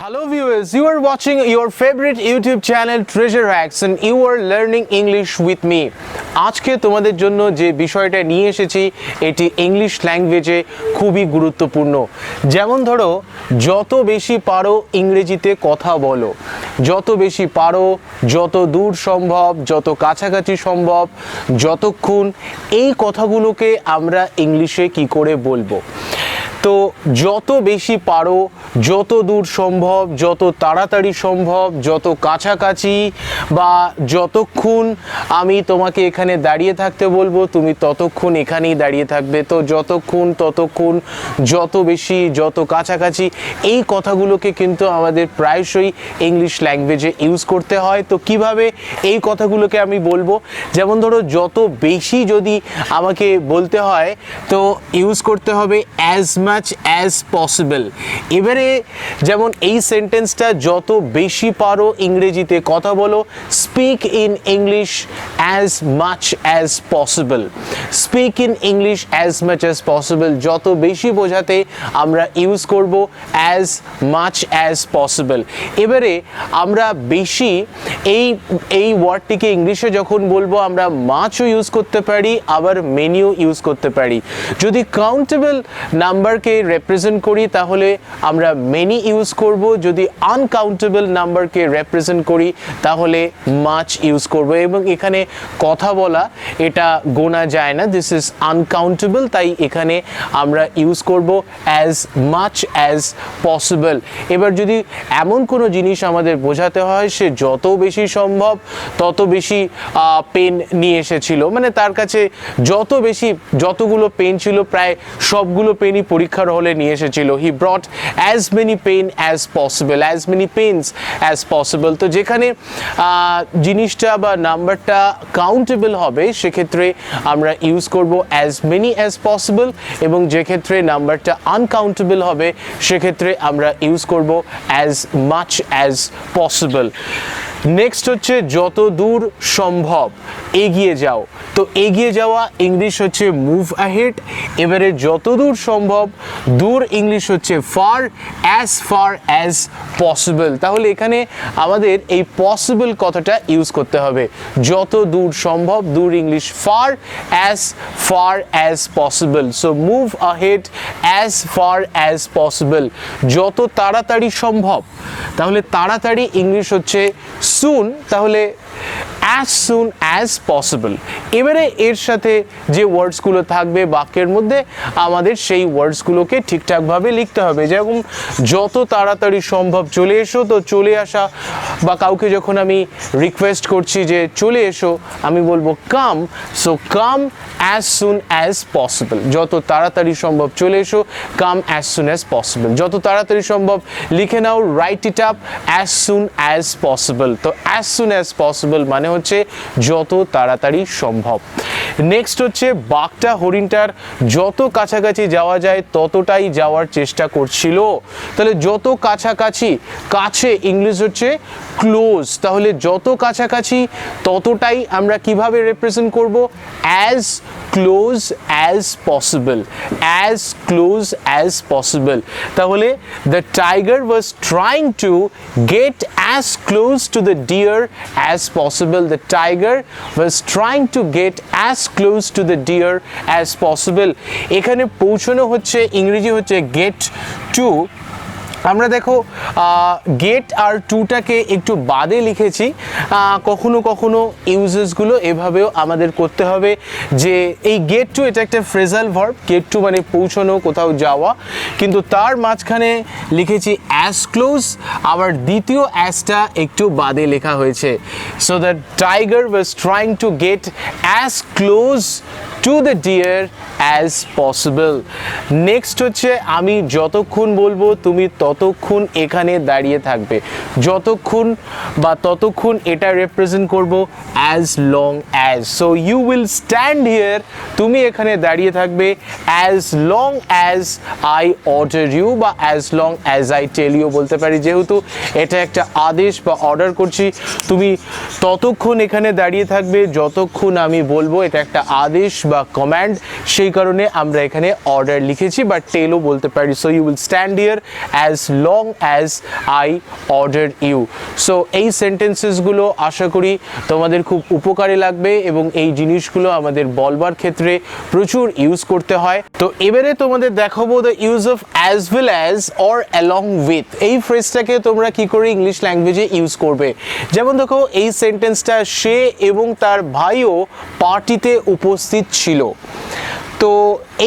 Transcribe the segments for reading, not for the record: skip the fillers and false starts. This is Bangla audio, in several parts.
Hello viewers, you are watching your favorite YouTube channel Treasure Hacks and you are learning English with me. আজকে তোমাদের জন্য যে বিষয়টা নিয়ে এসেছি এটি ইংলিশ ল্যাঙ্গুয়েজে খুবই গুরুত্বপূর্ণ। যেমন ধরো যত বেশি পারো ইংরেজিতে কথা বলো, যত বেশি পারো, যত দূর সম্ভব, যত কাছাকাছি সম্ভব, যতক্ষণ এই কথাগুলোকে আমরা ইংলিশে কি করে বলবো। তো যত বেশি পারো, যত দূর সম্ভব, যত তাড়াতাড়ি সম্ভব, যত কাছাকাছি বা যতক্ষণ আমি তোমাকে এখানে দাঁড়িয়ে থাকতে বলবো তুমি ততক্ষণ এখানেই দাঁড়িয়ে থাকবে। তো যতক্ষণ, ততক্ষণ, যত বেশি, যত কাছাকাছি, এই কথাগুলোকে কিন্তু আমাদের প্রায়শই ইংলিশ ল্যাঙ্গুয়েজে ইউজ করতে হয়। তো কিভাবে এই কথাগুলোকে আমি বলবো, যেমন ধরো যত বেশি যদি আমাকে বলতে হয় তো ইউজ করতে হবে অ্যাজ মাচ অ্যাজ পসিবল। এবারে যেমন এই সেন্টেন্সটা যত বেশি পারো ইংরেজিতে কথা বলো, speak in English as much as possible. Speak in English as much as possible, যত বেশি বোঝাতে আমরা ইউজ করব অ্যাজ মাচ অ্যাজ পসিবল। এবারে আমরা বেশি এই ওয়ার্ডটিকে ইংলিশে যখন বলবো আমরা মাচও ইউজ করতে পারি, আবার মেনিও ইউজ করতে পারি। যদি কাউন্টেবল নাম্বারকে রিপ্রেজেন্ট করি তাহলে আমরা মেনি ইউজ করব, যদি আনকাউন্টেবল নাম্বারকে রিপ্রেজেন্ট করি তাহলে মাচ ইউজ করব। এবং এখানে কথা বলা এটা গোনা যায় না, দিস ইজ আনকাউন্টেবল, তাই এখানে আমরা ইউজ করব অ্যাজ মাচ অ্যাজ পসিবল। এবার যদি এমন কোনো জিনিস আমাদের বোঝাতে হয় সে যত বেশি সম্ভব তত বেশি পেন নিয়ে এসেছিল, মানে তার কাছে যতগুলো পেন ছিল প্রায় সবগুলো পেনই পরীক্ষার হলে নিয়ে এসেছিল। He brought as many pen as possible, as many pens as possible. তো যেখানে জিনিসটা বা নাম্বারটা কাউন্টেবল হবে সেক্ষেত্রে আমরা ইউজ করব অ্যাজ মেনি অ্যাজ পসিবল, এবং যেক্ষেত্রে নাম্বারটা আনকাউন্টেবল হবে সেক্ষেত্রে আমরা ইউজ করব as much as possible. Next হচ্ছে যত দূর সম্ভব এগিয়ে যাও। তো এগিয়ে যাওয়া ইংলিশ হচ্ছে মুভ আহেড। এবারে যত দূর সম্ভব দূর ইংলিশ হচ্ছে ফার অ্যাজ পসিবল। তাহলে এখানে আমাদের এই পসিবল কথাটা ইউজ করতে হবে। যত দূর সম্ভব দূর English far as possible. So move ahead far as possible, যত তাড়াতাড়ি সম্ভব। তাহলে তাড়াতাড়ি ইংলিশ হচ্ছে সুন, তাহলে as soon as possible। এবারে এর সাথে যে ওয়ার্ডসগুলো থাকবে বাক্যের মধ্যে আমাদের সেই ওয়ার্ডসগুলোকে ঠিকঠাকভাবে লিখতে হবে। যেরকম যত তাড়াতাড়ি সম্ভব চলে এসো, তো চলে আসা বা কাউকে যখন আমি রিকোয়েস্ট করছি যে চলে এসো আমি বলবো come, so come as soon as possible। যত তাড়াতাড়ি সম্ভব চলে এসো, কাম as soon as possible। যত তাড়াতাড়ি সম্ভব লিখে নাও, write it up, as soon as possible। তো as soon as possible মানে হচ্ছে যত তাড়াতাড়ি সম্ভব। নেক্সট হচ্ছে বাঘটা হরিণটার যত কাছাকাছি যাওয়া যায় ততটাই যাওয়ার চেষ্টা করছিল। তাহলে যত কাছাকাছি, কাছে ইংলিশ হচ্ছে ক্লোজ। তাহলে যত কাছাকাছি ততটাই আমরা কিভাবে রিপ্রেজেন্ট করব, as close as possible, as close as possible. তাহলে the tiger was trying to get as close to the deer as possible. The tiger was trying to get as close to the deer as possible. এখানে পৌঁছানো হচ্ছে ইংরেজি হচ্ছে গেট টু। আমরা দেখো গেট আর টুটাকে একটু বাদে লিখেছি, কখনো কখনো ইউজেসগুলো এভাবেও আমাদের করতে হবে যে এই গেট টু এটা একটা ফ্রেজাল ভার্ব, গেট টু মানে পৌঁছানো, কোথাও যাওয়া, কিন্তু তার মাঝখানে লিখেছি অ্যাজ ক্লোজ, আবার দ্বিতীয় অ্যাজটা একটু বাদে লেখা হয়েছে। So the tiger was trying to get as close to the deer as possible. Next হচ্ছে আমি যতক্ষণ বলবো তুমি ততক্ষণ এখানে দাঁড়িয়ে থাকবে। যতক্ষণ বা ততক্ষণ এটা রিপ্রেজেন্ট করব as long as. So you will stand here, তুমি এখানে দাঁড়িয়ে থাকবে as long as I order you, বা as long as I tell you বলতে পারি, যেহেতু এটা একটা আদেশ বা অর্ডার করছি। তুমি ততক্ষণ এখানে দাঁড়িয়ে থাকবে যতক্ষণ আমি বলবো, এটা একটা আদেশ বা কমান্ড, সেই কারণে আমরা এখানে অর্ডার লিখেছি বা টেলও বলতে পারি। So you will stand here as long as I order you. So এই সেন্টেন্সেসগুলো আশা করি তোমাদের খুব উপকারে লাগবে এবং এই জিনিসগুলো আমাদের বলবার ক্ষেত্রে প্রচুর ইউজ করতে হয়। তো এবারে তোমাদের দেখাবো the use of as well as or along with. এই ফ্রেজটাকে তোমরা কি করে ইংলিশ ল্যাঙ্গুয়েজে ইউজ করবে। যেমন দেখো এই সেন্টেন্সটা, সে এবং তার ভাইও পার্টিতে উপস্থিত ছিল। তো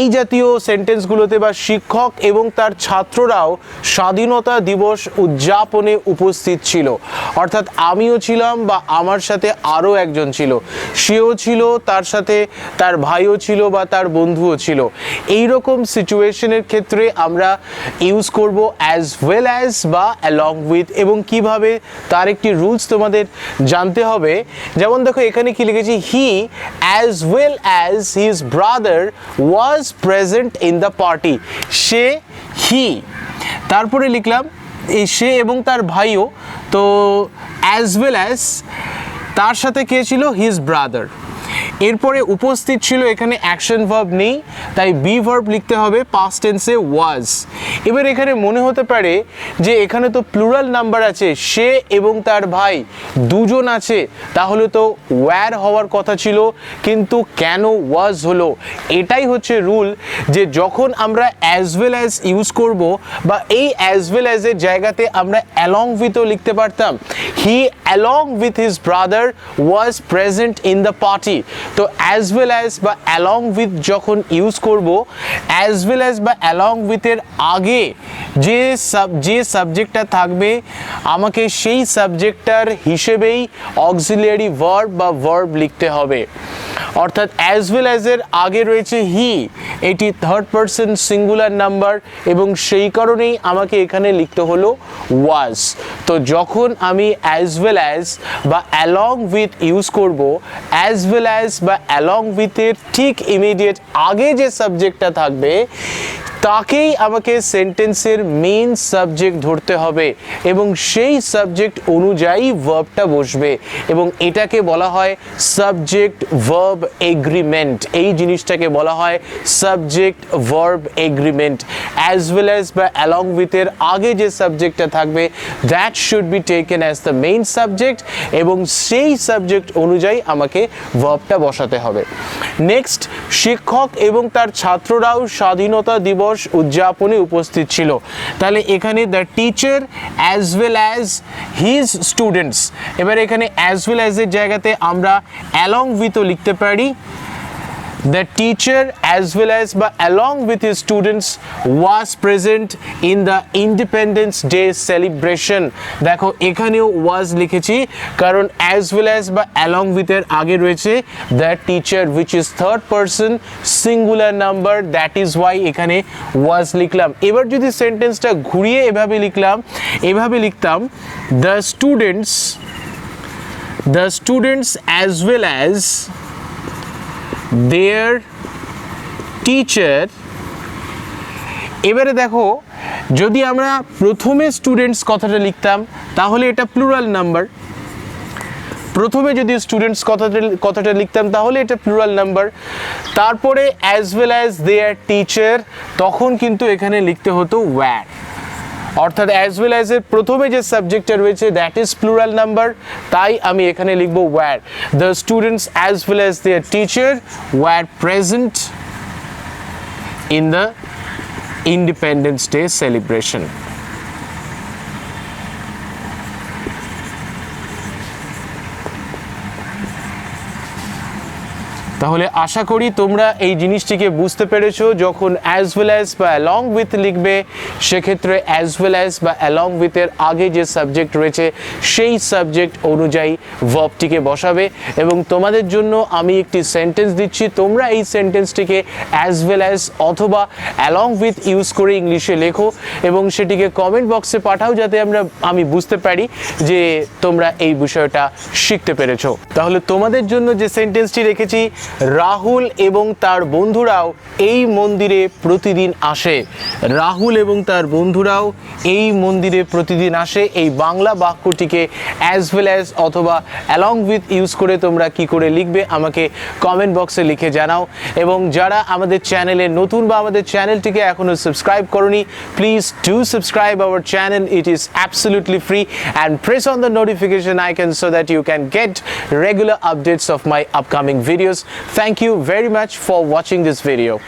এই জাতীয় সেন্টেন্সগুলোতে বা শিক্ষক এবং তার ছাত্ররাও স্বাধীনতা দিবস উদযাপনে উপস্থিত ছিল, অর্থাৎ আমিও ছিলাম বা আমার সাথে আরও একজন ছিল, সেও ছিল, তার সাথে তার ভাইও ছিল বা তার বন্ধুও ছিল। এই রকম সিচুয়েশনের ক্ষেত্রে আমরা ইউজ করব অ্যাজ ওয়েল অ্যাজ বা অ্যালং উইথ। এবং কিভাবে তার একটি রুলস তোমাদের জানতে হবে। যেমন দেখো এখানে কি লিখেছি, he as well as his brother was present in the party. সে, হি, তারপরে লিখলাম এই সে এবং তার ভাইও, তো অ্যাজ ওয়েল অ্যাজ তার সাথে কে ছিল, হিজ ব্রাদার। এরপরে উপস্থিত ছিল, এখানে অ্যাকশন ভার্ব নেই, তাই বি ভার্ব লিখতে হবে, পাস্ট টেন্সে ওয়াজ। এবার এখানে মনে হতে পারে যে এখানে তো প্লুরাল নাম্বার আছে, সে এবং তার ভাই দুজন আছে, তাহলে তো ওয়্যার হওয়ার কথা ছিল, কিন্তু কেন ওয়াজ হলো? এটাই হচ্ছে রুল, যে যখন আমরা অ্যাজ ওয়েল অ্যাজ ইউজ করব বা এই অ্যাজ ওয়েল অ্যাজের জায়গাতে আমরা অ্যালং উইথও লিখতে পারতাম। He along with his brother was present in the party. তো অ্যাজ ওয়েল অ্যাজ বা অ্যালং উইথ যখন ইউজ করব, অ্যাজ ওয়েল অ্যাজ বা অ্যালং উইথের আগে যে সাবজেক্টটা থাকবে, আমাকে সেই সাবজেক্টটার হিসেবেই অক্সিলিয়ারি ভার্ব বা ভার্ব লিখতে হবে। অর্থাৎ অ্যাজ ওয়েল অ্যাজের আগে রয়েছে হি, এটি থার্ড পারসন সিঙ্গুলার নাম্বার এবং সেই কারণেই আমাকে এখানে লিখতে হলো ওয়াজ। তো যখন আমি অ্যাজ ওয়েল অ্যাজ বা অ্যালং উইথ ইউজ করব, অ্যাজ ওয়েল অ্যাজ বা অ্যালং উইথের ঠিক ইমিডিয়েট আগে যে সাবজেক্টটা থাকবে তাকেই আমাকে সেন্টেন্সের মেইন সাবজেক্ট ধরতে হবে এবং সেই সাবজেক্ট অনুযায়ী ভার্বটা বসবে এবং এটাকে বলা হয় সাবজেক্ট ভার্ব এগ্রিমেন্ট। এই জিনিসটাকে বলা হয় subject verb agreement. As well as বা অ্যালং উইথের আগে যে সাবজেক্টটা থাকবে that should be taken as the main subject এবং সেই সাবজেক্ট অনুযায়ী আমাকে ভার্বটা বসাতে হবে। নেক্সট, শিক্ষক এবং তার ছাত্ররাও স্বাধীনতা দিবস উদযাপনে উপস্থিত ছিল। তাহলে এখানে the teacher as well as his students. এবার এখানে অ্যাজ ওয়েল অ্যাজ এর জায়গাতে আমরা অ্যালং উইথও লিখতে পারি। The teacher as well as বা along with his students was present in the Independence Day celebration. দেখো এখানেও was লিখেছি কারণ as well as বা along with এর আগে রয়েছে the teacher which is third person singular number, that is why এখানে was লিখলাম। এবার যদি সেন্টেন্সটা ঘুরিয়ে এভাবে লিখতাম the students as well as their teacher। এবারে দেখো যদি আমরা প্রথমে স্টুডেন্টস কথাটা লিখতাম তাহলে এটা প্লুরাল নাম্বার, প্রথমে যদি স্টুডেন্টস কথাটা লিখতাম তাহলে এটা প্লুরাল নাম্বার, তারপরে as well as their teacher তখন কিন্তু এখানে লিখতে হতো ওয়্যার। অর্থাৎ অ্যাজ ওয়েল অ্যাজ এর প্রথমে যে সাবজেক্টটা রয়েছে দ্যাট ইজ প্লুরাল নাম্বার, তাই আমি এখানে লিখবো were. The students as well as their teacher were present in the independence day celebration. তাহলে আশা করি তোমরা এই জিনিসটিকে বুঝতে পেরেছো। যখন অ্যাজ ওয়েল অ্যাজ বা অ্যালং উইথ লিখবে সেক্ষেত্রে অ্যাজ ওয়েল অ্যাজ বা অ্যালং উইথের আগে যে সাবজেক্ট রয়েছে সেই সাবজেক্ট অনুযায়ী ভার্বটিকে বসাবে। এবং তোমাদের জন্য আমি একটি সেন্টেন্স দিচ্ছি, তোমরা এই সেন্টেন্সটিকে অ্যাজ ওয়েল অ্যাজ অথবা অ্যালং উইথ ইউজ করে ইংলিশে লেখো এবং সেটিকে কমেন্ট বক্সে পাঠাও যাতে আমি বুঝতে পারি যে তোমরা এই বিষয়টা শিখতে পেরেছো। তাহলে তোমাদের জন্য যে সেন্টেন্সটি রেখেছি রাহুল এবং তার বন্ধুরাও এই মন্দিরে প্রতিদিন আসে। রাহুল এবং তার বন্ধুরাও এই মন্দিরে প্রতিদিন আসে। এই বাংলা বাক্যটিকে অ্যাজ ওয়েল অ্যাজ অথবা অ্যালং উইথ ইউজ করে তোমরা কি করে লিখবে আমাকে কমেন্ট বক্সে লিখে জানাও। এবং যারা আমাদের চ্যানেলে নতুন বা আমাদের চ্যানেলটিকে এখনো সাবস্ক্রাইব করনি, please do subscribe our channel. It is absolutely free and press on the notification icon so that you can get regular updates of my upcoming videos. Thank you very much for watching this video.